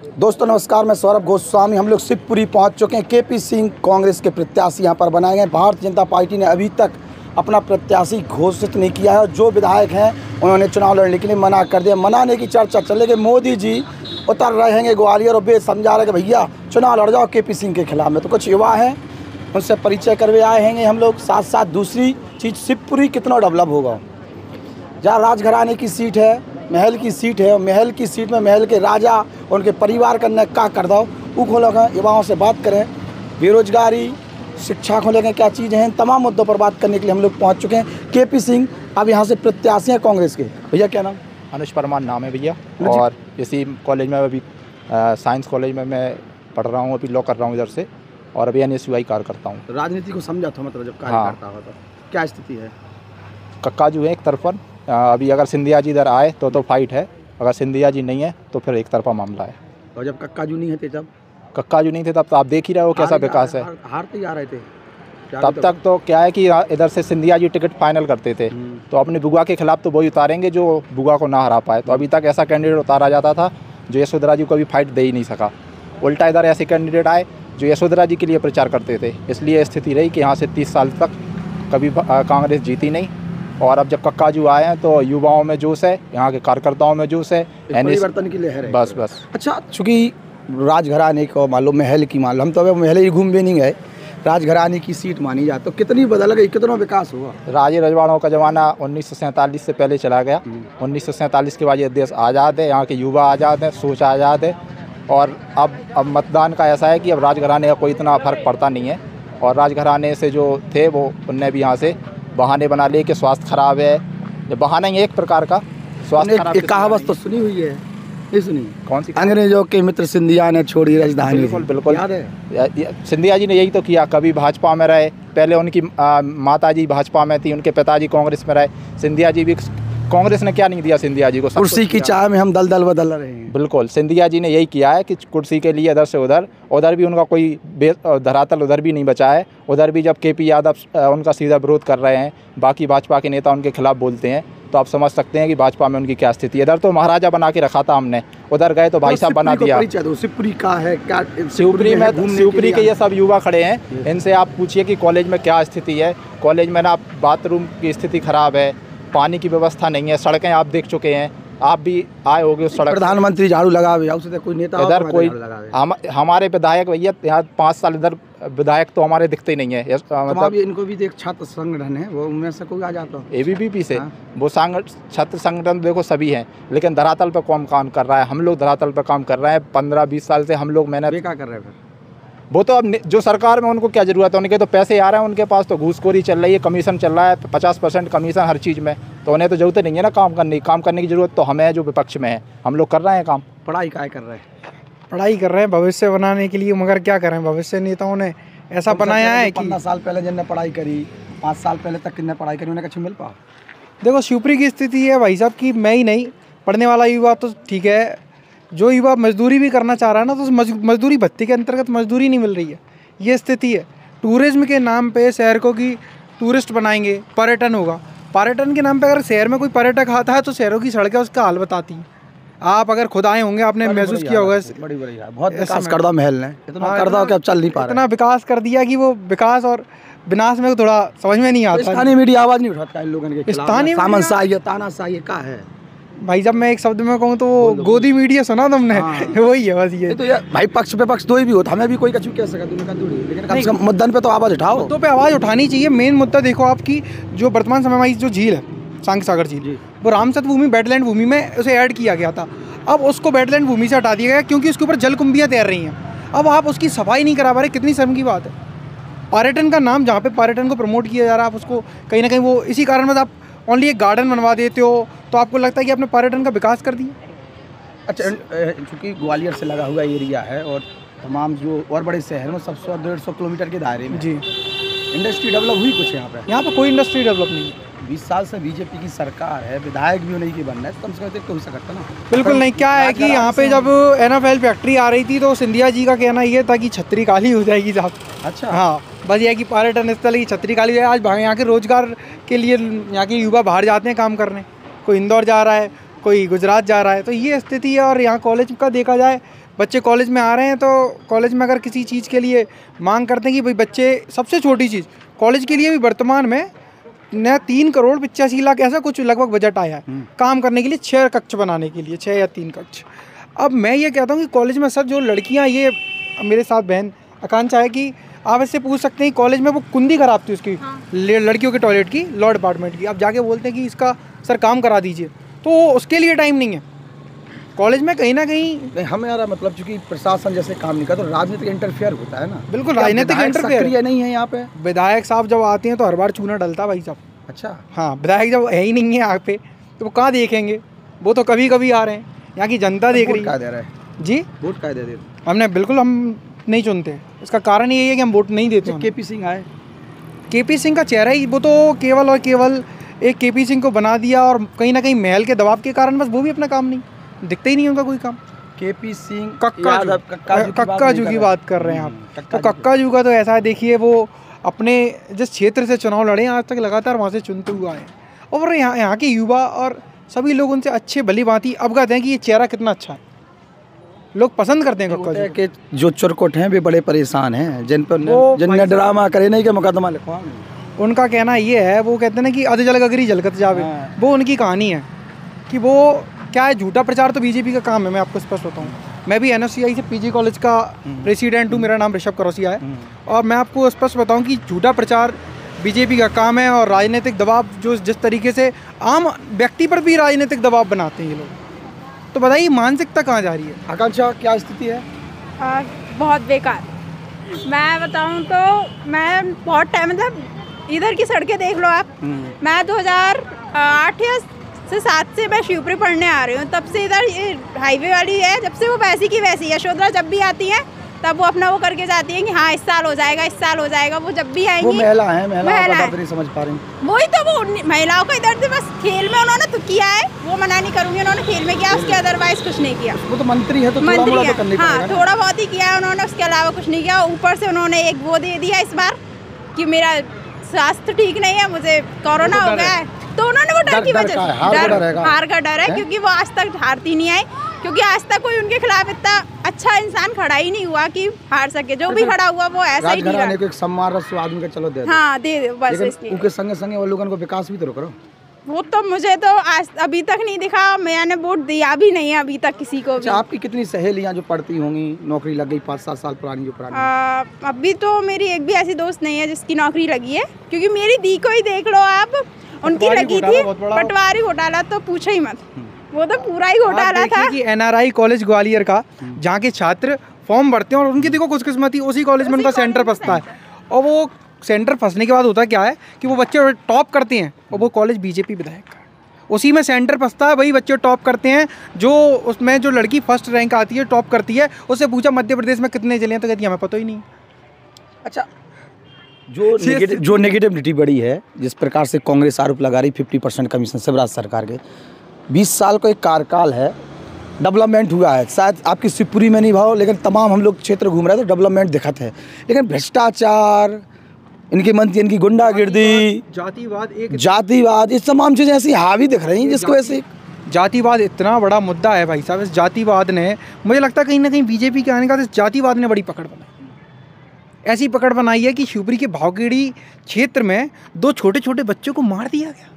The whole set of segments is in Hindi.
दोस्तों नमस्कार, मैं सौरभ गोस्वामी। हम लोग शिवपुरी पहुंच चुके हैं। केपी सिंह कांग्रेस के प्रत्याशी यहां पर बनाए गए। भारतीय जनता पार्टी ने अभी तक अपना प्रत्याशी घोषित नहीं किया है और जो विधायक हैं उन्होंने चुनाव लड़ने के लिए मना कर दिया। मनाने की चर्चा चले कि मोदी जी उतर रहेंगे ग्वालियर और बेच समझा रहे कि भैया चुनाव लड़ जाओ केपी सिंह के खिलाफ में। तो कुछ युवा हैं, उनसे परिचय करवे आए हैं हम लोग। साथ साथ दूसरी चीज़, शिवपुरी कितना डेवलप होगा। जहाँ राजघराने की सीट है, महल की सीट है, और महल की सीट में महल के राजा और उनके परिवार का न क्या कर दो वो खोलेगा। युवाओं से बात करें, बेरोजगारी, शिक्षा को लेकर क्या चीज़ें हैं, तमाम मुद्दों पर बात करने के लिए हम लोग पहुंच चुके हैं। केपी सिंह अब यहाँ से प्रत्याशी हैं कांग्रेस के। भैया क्या नाम? अनुज परमार नाम है भैया। और इसी कॉलेज में अभी साइंस कॉलेज में मैं पढ़ रहा हूँ, अभी लॉ कर रहा हूँ इधर से, और अभी NSUI कार्य करता हूँ। राजनीति को समझा था, मतलब जब कार्य करता हो तो क्या स्थिति है? कक्का जो है एक तरफा, अभी अगर सिंधिया जी इधर आए तो फाइट है, अगर सिंधिया जी नहीं है तो फिर एक तरफा मामला है। और जब कक्का जी नहीं थे, जब कक्का जी नहीं थे तब तो आप देख ही रहे हो कैसा विकास है। हारते जा रहे थे तब तक तो क्या है कि इधर से सिंधिया जी टिकट फाइनल करते थे, तो अपने बुआ के खिलाफ तो वही उतारेंगे जो बुआ को ना हरा पाए। तो अभी तक ऐसा कैंडिडेट उतारा जाता था जो यशोधरा जी को भी फाइट दे ही नहीं सका। उल्टा इधर ऐसे कैंडिडेट आए जो यशोधरा जी के लिए प्रचार करते थे। इसलिए स्थिति रही कि यहाँ से 30 साल तक कभी कांग्रेस जीती नहीं। और अब जब कक्काजू आए हैं तो युवाओं में जोश है, यहाँ के कार्यकर्ताओं में जोश है, परिवर्तन की लहर है। बस। अच्छा, चूँकि राजघराने को मान लो, महल की मान लो, हम तो अब महल ही घूम भी नहीं गए, राजघराने की सीट मानी जाए तो कितनी बदल गई, कितना विकास हुआ? राजे रजवाड़ों का ज़माना 1947 से पहले चला गया। 1947 के बाद ये देश आज़ाद है, यहाँ के युवा आज़ाद है, सोच आज़ाद है। और अब मतदान का ऐसा है कि अब राजघराने का कोई इतना फ़र्क पड़ता नहीं है। और राजघराने से जो थे वो उनने भी यहाँ से बहाने बना लिए कि स्वास्थ्य खराब है। ये बहाना ही एक प्रकार का स्वास्थ्य खराब। एक कहावत तो सुनी हुई है, ये सुनी? कौन सी? अंग्रेजों के मित्र सिंधिया ने छोड़ी राजधानी। बिल्कुल याद है? सिंधिया जी ने यही तो किया। कभी भाजपा में रहे, पहले उनकी माताजी भाजपा में थी, उनके पिताजी कांग्रेस में रहे। सिंधिया जी भी, कांग्रेस ने क्या नहीं दिया सिंधिया जी को? कुर्सी की चाह में हम दल बदल रहे हैं। बिल्कुल, सिंधिया जी ने यही किया है कि कुर्सी के लिए इधर से उधर भी उनका कोई धरातल उधर भी नहीं बचा है। उधर भी जब KP यादव उनका सीधा विरोध कर रहे हैं, बाकी भाजपा के नेता उनके खिलाफ बोलते हैं, तो आप समझ सकते हैं कि भाजपा में उनकी क्या स्थिति है। इधर तो महाराजा बना के रखा था हमने, उधर गए तो भाई साहब बना दिया। शिवपुरी का है क्या? शिवपुरी के ये सब युवा खड़े हैं, इनसे आप पूछिए कि कॉलेज में क्या स्थिति है। कॉलेज में ना बाथरूम की स्थिति खराब है, पानी की व्यवस्था नहीं है, सड़कें आप देख चुके हैं, आप भी आए होगे उस सड़क। प्रधानमंत्री झाड़ू लगावे, उससे कोई नेता इधर कोई हमारे विधायक भैया यहाँ 5 साल इधर विधायक तो हमारे दिखते ही नहीं है। मतलब इनको भी देख, छात्र संगठन है, वो उनमें से कोई आ जाता है ABVP से। वो छात्र संगठन देखो सभी हैं, लेकिन धरातल पर कौन काम कर रहा है? हम लोग धरातल पर काम कर रहे हैं। 15-20 साल से हम लोग मेहनत क्या कर रहे हैं। वो तो अब जो सरकार में उनको क्या ज़रूरत है, उनके तो पैसे आ रहे हैं, उनके पास तो घूसखोरी चल रही है, कमीशन चल रहा है, 50% कमीशन हर चीज़ में। तो उन्हें तो ज़रूरत नहीं है ना काम करने की ज़रूरत तो हमें है जो विपक्ष में है। हम लोग कर रहे हैं काम। पढ़ाई क्या कर रहे हैं? पढ़ाई कर रहे हैं भविष्य बनाने के लिए, मगर क्या करें, भविष्य नेताओं ने ऐसा बनाया है कि 15 साल पहले जिनने पढ़ाई करी, 5 साल पहले तक किसने पढ़ाई करी, उन्हें कुछ मिल पा? देखो, शिवपुरी की स्थिति है भाई साहब कि मैं ही नहीं, पढ़ने वाला युवा तो ठीक है, जो युवा मजदूरी भी करना चाह रहा है ना, तो उस मजदूरी भत्ते के अंतर्गत मजदूरी नहीं मिल रही है। ये स्थिति है। टूरिज्म के नाम पे शहर को की टूरिस्ट बनाएंगे, पर्यटन होगा। पर्यटन के नाम पे अगर शहर में कोई पर्यटक आता है तो शहरों की सड़कें उसका हाल बताती हैं। आप अगर खुद आए होंगे, आपने महसूस किया होगा। बड़ी बहुत विकास कर दो महल ने, इतना कर दो कि अब चल नहीं पा रहा। इतना विकास कर दिया कि वो विकास और विनाश में थोड़ा समझ में नहीं आता। स्थानीय मीडिया आवाज़ नहीं उठाता इन लोगों के खिलाफ। स्थानीय तानाशाही, तानाशाही क्या है भाई? जब मैं एक शब्द में कहूँ तो वो गोदी मीडिया सुना तुमने? वही है बस। ये तो यार भाई, पक्ष पे पक्ष दो ही भी होता, हमें भी कोई कछु कह सका, लेकिन कम से कम मुद्दन पे तो आवाज़ उठाओ। मुद्दों पे आवाज़ उठानी चाहिए। मेन मुद्दा देखो आपकी, जो वर्तमान समय में जो झील है, सांग सागर झील, वो रामसर भूमि वेटलैंड भूमि में उसे ऐड किया गया था। अब उसको वेटलैंड भूमि से हटा दिया गया क्योंकि उसके ऊपर जलकुंभियाँ तैर रही हैं। अब आप उसकी सफाई नहीं करा पा रहे, कितनी शर्म की बात है। पर्यटन का नाम, जहाँ पे पर्यटन को प्रमोट किया जा रहा है, आप उसको कहीं ना कहीं वो इसी कारण में आप ओनली एक गार्डन बनवा देते हो, तो आपको लगता है कि आपने पर्यटन का विकास कर दिया। अच्छा, चूँकि ग्वालियर से लगा हुआ एरिया है और तमाम जो और बड़े शहर में 100-150 किलोमीटर के दायरे में, जी, इंडस्ट्री डेवलप हुई कुछ यहाँ पे? यहाँ पे कोई इंडस्ट्री डेवलप नहीं है। 20 साल से बीजेपी की सरकार है, विधायक भी उन्हीं की बन रहा है, तो कम से कम तो हो सकता ना। बिल्कुल नहीं। क्या है कि यहाँ पे जब NFL फैक्ट्री आ रही थी तो सिंधिया जी का कहना ये था कि छतरी काली हो जाएगी साहब। अच्छा, हाँ, बस ये है कि पर्यटन स्थल की छतरी काली है। आज यहाँ के रोजगार के लिए यहाँ के युवा बाहर जाते हैं काम करने। कोई इंदौर जा रहा है, कोई गुजरात जा रहा है। तो ये स्थिति है। और यहाँ कॉलेज का देखा जाए, बच्चे कॉलेज में आ रहे हैं तो कॉलेज में अगर किसी चीज़ के लिए मांग करते हैं कि भाई बच्चे, सबसे छोटी चीज़ कॉलेज के लिए भी वर्तमान में नया 3,85,00,000 ऐसा कुछ लगभग बजट आया है काम करने के लिए, 6 कक्ष बनाने के लिए, 6 या 3 कक्ष। अब मैं ये कहता हूँ कि कॉलेज में सर जो लड़कियाँ, ये मेरे साथ बहन आकांक्षा है कि आप इससे पूछ सकते हैं, कॉलेज में वो कुंडी खराब थी उसकी, लड़कियों के टॉयलेट की, लॉ डिपार्टमेंट की। अब जाके बोलते हैं कि इसका सर काम करा दीजिए, तो उसके लिए टाइम नहीं है कॉलेज में। कहीं ना कहीं नहीं, हमें यार मतलब चूंकि प्रशासन जैसे काम नहीं करता तो राजनीतिक इंटरफेयर होता है ना। बिल्कुल, राजनीतिक इंटरफेयर नहीं है यहाँ पे। विधायक साहब जब आते हैं तो हर बार चूना डलता भाई साहब। अच्छा, हाँ, विधायक जब है ही नहीं है यहाँ पे तो वो कहाँ देखेंगे, वो तो कभी कभी आ रहे हैं, यहाँ की जनता देख रही है। दे रहा है जी, वोट क्या दे रहे? हमने बिल्कुल, हम नहीं चुनते। इसका कारण यही है कि हम वोट नहीं देते। केपी सिंह आए, केपी सिंह का चेहरा ही, वो तो केवल और केवल एक केपी सिंह को बना दिया, और कहीं ना कहीं महल के दबाव के कारण बस वो भी अपना काम नहीं, दिखता ही नहीं उनका कोई काम। केपी सिंह कक्का जू की बात कर रहे हैं आप, तो कक्का जू का तो ऐसा है, देखिए वो अपने जिस क्षेत्र से चुनाव लड़े आज तक लगातार वहाँ से चुनते हुए आए, और यहाँ के युवा और सभी लोग उनसे अच्छे भली भांति अवगत हैं कि ये चेहरा कितना अच्छा है, लोग पसंद करते हैं कक्का जू के। जो चुरकुट हैं वे बड़े परेशान हैं, जिनने ड्रामा करे नहीं कि मुकदमा लिखवा। उनका कहना ये है, वो कहते हैं ना कि अध जल गगरी जलकत जावे, वो उनकी कहानी है कि वो क्या है, झूठा प्रचार तो बीजेपी का काम है। मैं आपको स्पष्ट बताऊँ, मैं भी NSCI से PG कॉलेज का प्रेसिडेंट हूँ, मेरा नाम ऋषभ करौसिया है, और मैं आपको स्पष्ट बताऊँ कि झूठा प्रचार बीजेपी का काम है, और राजनीतिक दबाव जो जिस तरीके से आम व्यक्ति पर भी राजनीतिक दबाव बनाते हैं ये लोग, तो बताइए मानसिकता कहाँ जा रही है? आकांक्षा, क्या स्थिति है? बहुत बेकार। मैं बताऊँ तो मैं बहुत टाइम, मतलब इधर की सड़कें देख लो आप, मैं 2008 या से 7 से मैं शिवपुरी पढ़ने आ रही हूँ, तब से इधर ये हाईवे वाली है, जब से वो वैसी की वैसी है। यशोधरा जब भी आती है तब वो अपना वो करके जाती है कि हाँ इस साल हो जाएगा, इस साल हो जाएगा। वो जब भी आएंगी, वो महिला है, नहीं समझ पा रही। वही तो, वो महिलाओं को इधर से बस खेल में उन्होंने तो किया है, वो मना नहीं करूँगी, उन्होंने खेल में किया, उसके अदरवाइज कुछ नहीं किया। वो तो मंत्री है तो मंत्री थोड़ा है, तो हाँ थोड़ा बहुत ही किया है उन्होंने, उसके अलावा कुछ नहीं किया। ऊपर से उन्होंने एक वो दे दिया इस बार कि मेरा स्वास्थ्य ठीक नहीं है, मुझे कोरोना हो गया है, तो उन्होंने वो डर की वजह से, हार का डर है, क्योंकि वो आज तक हारती नहीं आई, क्योंकि आज तक कोई उनके खिलाफ इतना अच्छा इंसान खड़ा ही नहीं हुआ कि हार सके। जो भी खड़ा हुआ वो ऐसा ही नहीं रहा। एक सम्मान रस आदमी का चलो दे, हाँ दे दो बस, इसलिए उनके संगे संगे वो लोगों को विकास भी तो करो। वो तो मुझे तो आज अभी तक नहीं दिखा, मैंने वोट दिया भी नहीं है अभी तक किसी को भी। आपकी कितनी सहेलियां जो पढ़ती होंगी, नौकरी लग गई 5-7 साल पुरानी, जो पुरानी? अभी तो मेरी एक भी ऐसी दोस्त नहीं है जिसकी नौकरी लगी है, क्योंकि मेरी दी को ही देख लो आप, उनकी लगी थी पटवारी घोटाला, तो पूछो ही मत, वो तो पूरा ही घोटाला था। कि NRI कॉलेज ग्वालियर का, जहाँ के छात्र फॉर्म भरते हैं और उनकी देखो खुशकिस्मती, उसी कॉलेज में उनका सेंटर फंसता है, और वो सेंटर फंसने के बाद होता क्या है कि वो बच्चे टॉप करते हैं, और वो कॉलेज बीजेपी विधायक का, उसी में सेंटर फंसता है, वही बच्चे टॉप करते हैं। जो उसमें जो लड़की फर्स्ट रैंक आती है, टॉप करती है, उससे पूछा मध्य प्रदेश में कितने जिले हैं, तो कहती है हमें पता ही नहीं। अच्छा, जो नेगेटिविटी बढ़ी है, जिस प्रकार से कांग्रेस आरोप लगा रही 50% कमीशन शिवराज सरकार के, 20 साल का एक कार्यकाल है, डेवलपमेंट हुआ है, शायद आपकी शिवपुरी में नहीं भाव, लेकिन तमाम हम लोग क्षेत्र घूम रहे हैं तो डेवलपमेंट दिखत है, लेकिन भ्रष्टाचार, इनकी मंत्री, इनकी गुंडागिर्दी, जातिवाद, ये तमाम चीज़ें ऐसी हावी दिख रही हैं, जिसको ऐसे जातिवाद इतना बड़ा मुद्दा है भाई साहब। इस जातिवाद ने, मुझे लगता है कहीं ना कहीं बीजेपी के आने का, इस जातिवाद ने बड़ी पकड़ बनाई, ऐसी पकड़ बनाई है कि शिवपुरी के भावखेड़ी क्षेत्र में 2 छोटे छोटे बच्चों को मार दिया गया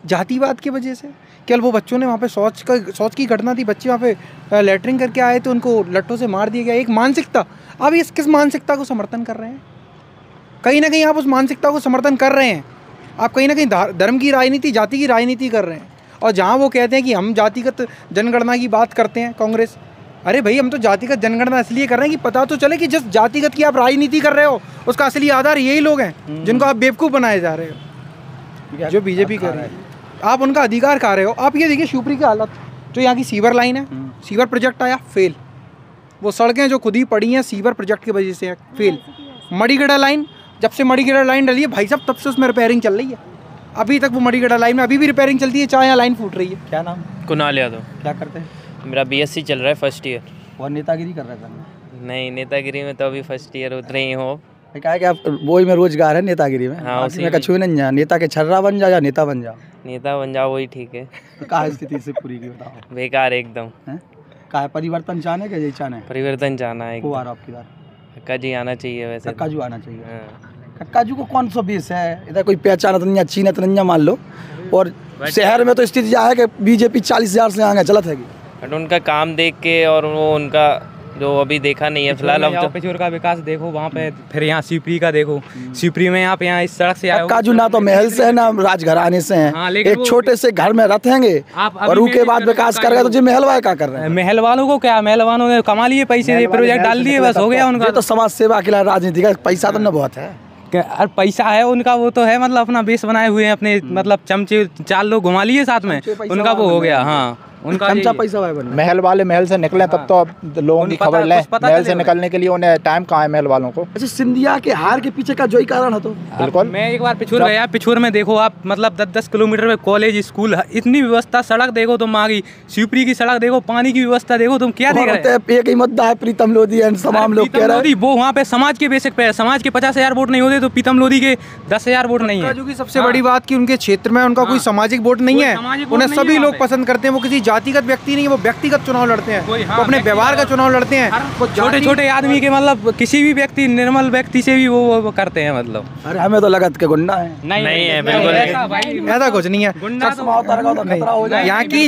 जातिवाद की वजह से। केवल वो बच्चों ने वहाँ पे शौच की घटना थी, बच्चे वहाँ पे लेटरिंग करके आए तो उनको लट्टों से मार दिया गया। एक मानसिकता, अब इस किस मानसिकता को समर्थन कर रहे हैं? कहीं ना कहीं आप उस मानसिकता को समर्थन कर रहे हैं, आप कहीं ना कहीं धर्म की राजनीति, जाति की राजनीति कर रहे हैं। और जहाँ वो कहते हैं कि हम जातिगत जनगणना की बात करते हैं कांग्रेस, अरे भाई हम तो जातिगत जनगणना इसलिए कर रहे हैं कि पता तो चले कि जिस जातिगत की आप राजनीति कर रहे हो उसका असली आधार यही लोग हैं जिनको आप बेवकूफ़ बनाए जा रहे हो, जो बीजेपी कर रही है। आप उनका अधिकार खा रहे हो। आप ये देखिए शिवपुरी की हालत, जो यहाँ की सीवर लाइन है, सीवर प्रोजेक्ट आया फेल, वो सड़कें जो खुद ही पड़ी हैं सीवर प्रोजेक्ट की वजह से फेल। मड़ीगढ़ा लाइन, जब से मड़ीगढ़ा लाइन डली है भाई साहब, तब से उसमें रिपेयरिंग चल रही है, अभी तक वो मड़ीगढ़ा लाइन में अभी भी रिपेयरिंग चलती है, चाहे यहाँ लाइन फूट रही है। क्या नाम? कुणाल यादव। क्या करते हैं? मेरा BSc चल रहा है, फर्स्ट ईयर। और नेतागिरी कर रहा था? नहीं, नेतागिरी में तो अभी फर्स्ट ईयर उतरे ही हो। क्या है कि आप वही में रोजगार है नेतागिरी में? हाँ, उसी में कछु नहीं, नेता के छर्रा बन जा या नेता बन जा। नेता बन जाओ वही ठीक है। तो कहा है स्थिति शिवपुरी की बताओ? बेकार एकदम। कहा है परिवर्तन चाहने के यही चाहना है? परिवर्तन चाहना है को आ एकदम। रहा आपकी बार? कक्का जी आना चाहिए वैसे। कक्का जी आना चाहिए। हाँ। कक्का जी को कौन सा बेस है? इधर कोई पहचान नहीं, अच्छी नहीं मान लो, और शहर में तो स्थिति यह है कि बीजेपी 40,000 से आगे चलत है। बट उनका काम देख के और वो उनका जो अभी देखा नहीं है फिलहाल। अब तो पिछोर का विकास देखो वहाँ पे, फिर यहाँ शिवपुरी का देखो। शिवपुरी में आप यहाँ इस सड़क से आए हो। काजू ना तो महल से है ना राजघराने से हैं। हाँ, लेकिन एक छोटे से घर में रहेंगे और उसके बाद विकास कर गए तो जी महल वाले क्या कर रहे हैं? महल वालों को क्या, महल वालों ने कमा लिए पैसे, प्रोजेक्ट डाल दिए, बस हो गया उनका। ये तो समाज सेवा के लिए राजनीति का पैसा तो न बहुत है। और पैसा है उनका, वो तो है मतलब अपना बेस बनाए हुए हैं अपने, मतलब चमचे 4 लोग घुमा लिए साथ में, उनका वो हो गया। हाँ, उनका चमचा पैसा है बना। महल वाले महल से निकले तब तो अब लोगों की खबर लें। महल से निकलने के लिए उन्हें टाइम कहाँ है महल वालों को? अच्छा, सिंधिया के हार के पीछे का जो ही कारण है तो बिल्कुल। मैं एक बार पिछोर गया, पिछोर में देखो आप, मतलब 10-10 किलोमीटर में कॉलेज स्कूल, इतनी व्यवस्था, सड़क देखो तुम आगे, शिवपुरी की सड़क देखो, पानी की व्यवस्था देखो, तुम क्या देख रहे हो? एक ही मुद्दा है, प्रीतम लोधी एंड तमाम लोग कह रहे हैं वो वहाँ पे समाज के बेसिक पे, समाज के 50,000 वोट नहीं होते तो प्रीतम लोधी के 10,000 वोट नहीं है। जो कि सबसे बड़ी बात कि उनके क्षेत्र में उनका कोई सामाजिक वोट नहीं है, उन्हें सभी लोग पसंद करते हैं। वो किसी जातिगत व्यक्ति नहीं, वो व्यक्तिगत चुनाव लड़ते हैं, वो अपने व्यवहार का चुनाव लड़ते हैं। वो छोटे छोटे आदमी के, मतलब किसी भी व्यक्ति, निर्मल व्यक्ति से भी वो करते हैं मतलब। अरे हमें तो लगत के गुंडा है। नहीं है बिल्कुल। ऐसा कुछ नहीं है। यहाँ की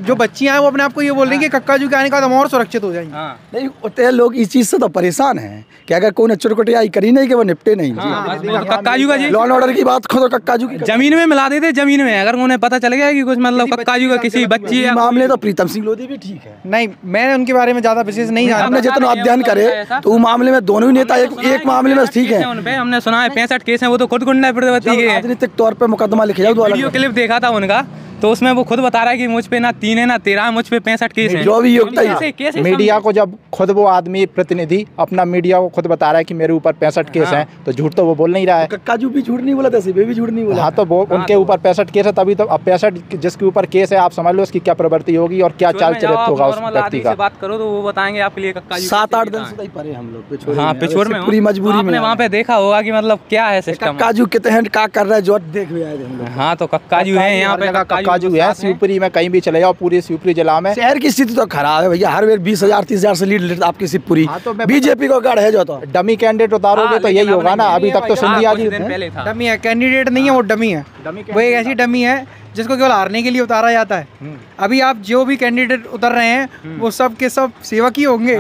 जो बच्चियां हैं वो अपने आप को ये बोल रही है कि कक्का जी के आने का हम और सुरक्षित हो जाएंगे। नहीं होते लोग इस चीज से तो परेशान हैं कि अगर कोई ने चुरकुटियाई करी नहीं कि वो निपटे नहीं। कक्का जी का लॉ एंड ऑर्डर की बात खुद कक्का जी की जमीन में मिला देते, जमीन में अगर उन्हें पता चल गया कि कुछ मतलब कक्का जी का किसी बच्ची मामले तो प्रीतम सिंह लोधी भी ठीक है। नहीं, मैंने उनके बारे में ज्यादा विशेष नहीं जाना। हमने जितना अध्ययन करे तो वो मामले में दोनों ही नेता एक मामले में ठीक है। हमने सुना है 65 केस हैं, वो तो खुद गुंडा प्रवृत्ति के राजनीतिक तौर पे मुकदमा लिखे जाओ। वीडियो क्लिप देखा था उनका, तो उसमें वो खुद बता रहा है कि मुझ पे ना 3 है ना 13 है, मुझ पे 65 केस हैं। जो भी योग्यता है मीडिया को, जब खुद वो आदमी प्रतिनिधि अपना मीडिया को खुद बता रहा है कि मेरे ऊपर 65 केस हैं, तो झूठ तो वो बोल नहीं रहा है। कक्का जी भी झूठ नहीं बोला था, वे भी झूठ नहीं बोला। हाँ, तो वो उनके ऊपर 65 केस है, तभी तो अब 65 जिसके ऊपर केस है, आप समझ लो उसकी क्या प्रवृत्ति होगी और क्या चाल चरित्र होगा उस व्यक्ति का। बात करो तो वो बताएंगे आपके लिए कक्का जी 7-8 दिन से परे हम लोग। हाँ, पिछोर में पूरी मजबूरी में वहाँ पे देखा होगा कि मतलब क्या है सिस्टम। कक्का जी कितने हैं, क्या कर रहे हैं, जो देख भी आए हम लोग। हाँ, तो कक्का जी है यहाँ पे, कक्का जी है शिवपुरी में, कहीं भी चले जाओ पूरे शिवपुरी जिला में। शहर की स्थिति तो खराब है भैया, हर बार 20,000 30,000 से लीड लेता आपकी शिवपुरी। बीजेपी को गढ़ है जो तो डमी कैंडिडेट उतारोगे तो यही होगा ना। अभी तक तो सिंधिया जी डमी है, कैंडिडेट नहीं है, वो डमी है। वो एक ऐसी डमी है जिसको केवल हारने के लिए उतारा जाता है। अभी आप जो भी कैंडिडेट उतर रहे हैं वो सब के सब सेवक ही होंगे।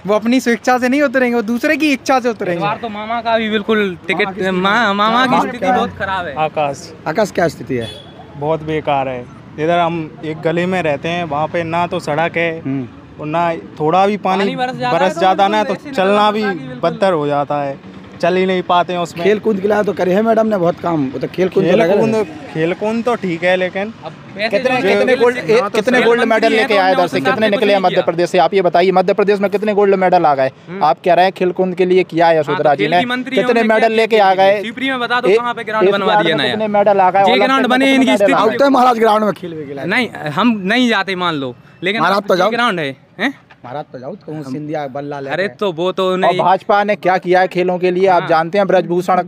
वो अपनी स्वेच्छा से नहीं उतरेंगे, वो दूसरे की इच्छा से उतरेंगे। तो मामा का भी बिल्कुल टिकट, मामा की स्थिति बहुत खराब है। आकाश क्या स्थिति है? बहुत बेकार है। इधर हम एक गली में रहते हैं, वहाँ पे ना तो सड़क है और ना थोड़ा भी पानी बरस जाता ना तो चलना भी बदतर हो जाता है, चल ही नहीं पाते हैं उसमें। खेल कूद के लिए तो करे है मैडम ने बहुत काम, वो तो खेल कूद तो ठीक है, लेकिन कितने गोल्ड मेडल लेके आए इधर से, कितने निकले हैं मध्य प्रदेश से? आप ये बताइए, मध्य प्रदेश में कितने गोल्ड मेडल आ गए? आप कह रहे हैं खेल कूद के लिए किया है यशोधरा जी ने, कितने मेडल लेके आ गए? शिवपुरी में बता दो कहाँ पे ग्राउंड बनवा दिया नया, कितने मेडल आ गए? ग्राउंड बने इनकी स्थिति। महाराज ग्राउंड में खेल नहीं, हम नहीं जाते मान लो, लेकिन महाराज तो जाओ ग्राउंड है महाराज तो जाओ, कहूँ सिंधिया बल्ला ले। अरे तो वो तो नहीं। भाजपा ने क्या किया है खेलों के लिए आप जानते हैं? ब्रजभूषण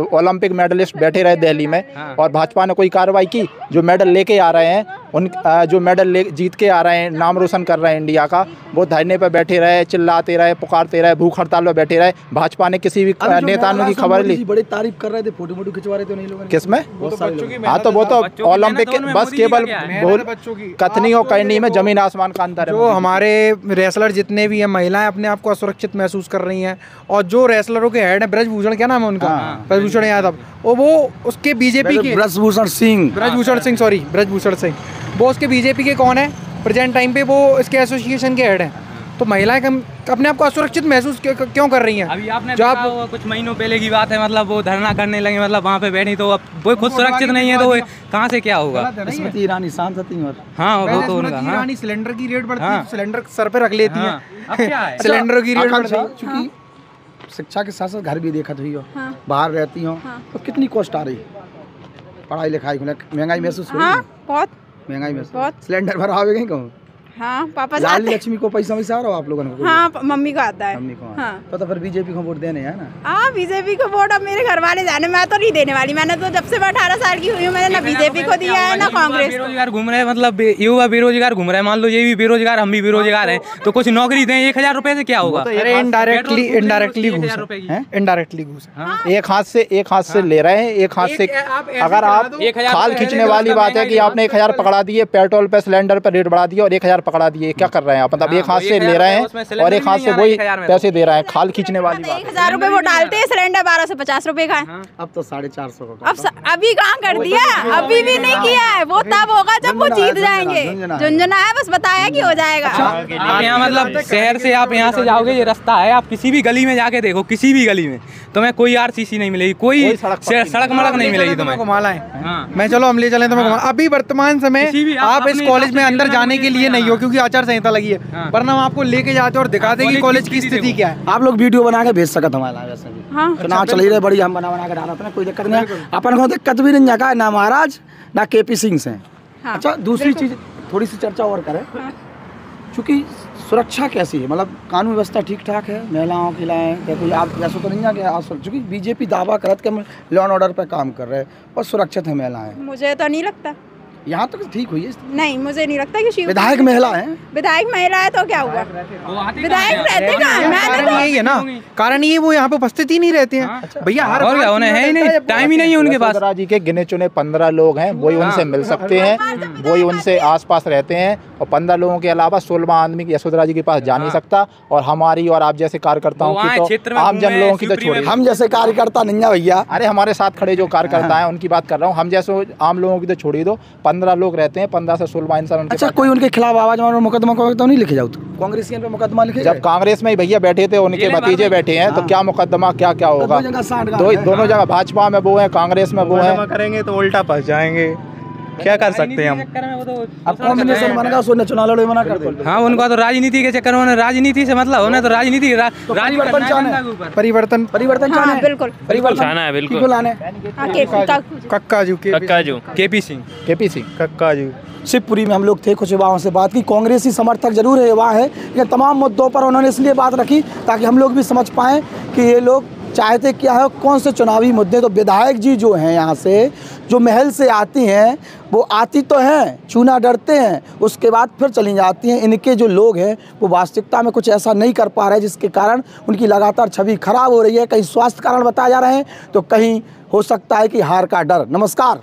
ओलंपिक मेडलिस्ट बैठे रहे दिल्ली में, और भाजपा ने कोई कार्रवाई की? जो मेडल लेके आ रहे हैं, उन जो मेडल जीत के आ रहे हैं, नाम रोशन कर रहे हैं इंडिया का, वो धरने पर बैठे रहे, चिल्लाते रहे, पुकारते रहे, भूख हड़ताल में बैठे रहे। भाजपा ने किसी भी नेता की खबर ली? बड़ी तारीफ कर रहे थे, फोटो खिंचवा रहे थे नहीं लोगों ने। किसमें? हाँ, तो वो तो ओलंपिक बस केवल कथनी और करनी में जमीन आसमान का अंतर है। जो हमारे रेसलर जितने भी हैं, महिलाएं अपने आप को असुरक्षित महसूस कर रही हैं, और जो रेसलरों के हेड है ब्रजभूषण, क्या नाम है उनका? ब्रजभूषण यादव, वो उसके बीजेपी के ब्रजभूषण सिंह, वो उसके बीजेपी के कौन है प्रेजेंट टाइम पे? वो इसके एसोसिएशन के हेड हैं। तो महिलाएं अपने आप को असुरक्षित महसूस क्यों कर रही हैं? अभी आपने देखा होगा कुछ महीनों पहले की बात है, मतलब वो धरना करने लगे, मतलब वहाँ पे बैठी, तो अब वो खुद सुरक्षित नहीं है, तो कहाँ से क्या होगा? स्मृति ईरानी शांत थी और हाँ, वो तो उनका ईरानी सिलेंडर की रेट बढ़ती है, सिलेंडर सर पे रख लेती है। अब क्या है? सिलेंडर की रेट बढ़ती है। क्योंकि शिक्षा के साथ साथ घर भी देखत हुई हो, बाहर रहती हो, तो कितनी कॉस्ट आ रही? पढ़ाई लिखाई महंगाई महसूस हो रही है? बहुत महंगाई महसूस। सिलेंडर भराओगे कहीं कहूँ? हाँ पापा लाडली जाते। लक्ष्मी को पैसा वैसा आ रहा हो आप लोगों को? हाँ मम्मी को आता है। मम्मी को हाँ तो फिर बीजेपी को वोट देने है ना? हाँ बीजेपी को वोट अब मेरे घर वाले जाने, मैं तो नहीं देने वाली। मैंने तो जब से मैं 18 साल की हुई हूँ मैंने ना बीजेपी को दिया है ना कांग्रेस। बेरोजगार घूम रहे हैं, मतलब युवा बेरोजगार घूम रहे हैं। मान लो ये भी बेरोजगार, हम भी बेरोजगार हैं, तो कुछ नौकरी दें। 1000 रुपए से क्या होगा? अरे इनडायरेक्टली घूस है। एक हाथ से ले रहे हैं, एक हाथ से। अगर आप खाल खींचने वाली बात है कि आपने 1000 पकड़ा दिए, पेट्रोल पे सिलेंडर पे रेट बढ़ा दिया और 1000 पकड़ा दिए, क्या कर रहे हैं आप? मतलब एक हाथ से ले रहे हैं और एक हाथ से वही पैसे दे रहे हैं। खाल खींचने वाली बात। 1000 रुपए वो डालते हैं, सिलेंडर 12 से 50 रुपए का है। अब तो 450 का। अब अभी कहाँ कर दिया, अभी भी नहीं किया है। वो तब होगा जब वो जीत जाएंगे। झुंझुना है, बस बताया कि हो जाएगा। आप यहाँ मतलब शहर से आप यहाँ से जाओगे, ये रास्ता है, आप किसी भी गली में जाके देखो, किसी भी गली में तुम्हें कोई आरसीसी नहीं मिलेगी, कोई सड़क मड़क नहीं मिलेगी तुम्हें। घुमाला है मैं, चलो हम ले चलें तुम्हें घुमा। अभी वर्तमान समय आप इस कॉलेज में अंदर जाने के लिए नहीं हो क्योंकि आचार संहिता लगी है, वरना हम आपको लेके जाते और दिखाते कि कॉलेज की स्थिति क्या है। आप लोग वीडियो बना के भेज सकत हमारा वैसे भी। हाँ चुनाव चल ही रहे, बड़ी हम बना के डाला था, कोई दिक्कत नहीं है। अपन को दिक्कत भी नहीं है, ना महाराज ना केपी सिंह से। अच्छा दूसरी चीज थोड़ी सी चर्चा और करें, क्योंकि सुरक्षा कैसी है, मतलब कानून व्यवस्था ठीक ठाक है महिलाओं के लिए? कोई आप ऐसा तो नहीं है कि आप, क्योंकि बीजेपी दावा करत कि हम लॉ एंड ऑर्डर पर काम कर रहे हैं और सुरक्षित है महिलाएं। मुझे तो नहीं लगता। यहाँ तक ठीक हुई है? नहीं मुझे नहीं लगता कि विधायक महिला है। विधायक महिला है तो क्या हुआ? विधायक रहते कारण यही है ना, कारण ये वो यहाँ पे उपस्थित ही नहीं रहते हैं भैया। हर और क्या होने है ही नहीं, टाइम ही नहीं है उनके पास। यशोधरा जी के गिने चुने 15 लोग हैं, वही उनसे मिल सकते हैं, वही उनसे आसपास रहते हैं। और 15 लोगों के अलावा 16वां आदमी यशोधरा जी के पास जा नहीं सकता। और हमारी और आप जैसे कार्यकर्ताओं की तो आम जन लोगों की तो छोड़िए, हम जैसे कार्यकर्ता नहीं है भैया। अरे हमारे साथ खड़े जो कार्यकर्ता हैं उनकी बात कर रहा हूँ। हम जैसे आम लोगों की तो छोड़ ही दो, 15 लोग रहते हैं, 15 से 16 इंसान। अच्छा कोई उनके खिलाफ आवाज और मुकदमा तो नहीं लिखे जाओ? कांग्रेसियन पे मुकदमा लिखे? जब कांग्रेस में ही भैया बैठे थे, उनके भतीजे बैठे हैं, तो क्या मुकदमा क्या क्या होगा? दोनों जगह भाजपा में वो है, कांग्रेस में वो है। करेंगे तो उल्टा फंस जाएंगे, क्या कर सकते हैं हम? अब कॉम्बिनेशन बन गया, उसने चुनाव लड़े मना कर दे। हाँ उनका तो राजनीति के चक्कर में, राजनीति से मतलब उन्हें तो राजनीति परिवर्तन हाँ बिल्कुल चाहना है, बिल्कुल आने कक्काजू केपी सिंह कक्काजू। शिवपुरी में हम लोग थे, कुछ युवाओं से बात की। कांग्रेसी समर्थक जरूर है युवा है, लेकिन तमाम मुद्दों पर उन्होंने इसलिए बात रखी ताकि हम लोग भी समझ पाएँ कि ये लोग चाहते क्या है, कौन से चुनावी मुद्दे। तो विधायक जी जो हैं यहाँ से, जो महल से आती हैं, वो आती तो हैं, चूना डरते हैं, उसके बाद फिर चली जाती हैं। इनके जो लोग हैं वो वास्तविकता में कुछ ऐसा नहीं कर पा रहे, जिसके कारण उनकी लगातार छवि खराब हो रही है। कहीं स्वास्थ्य कारण बताए जा रहे हैं तो कहीं हो सकता है कि हार का डर। नमस्कार।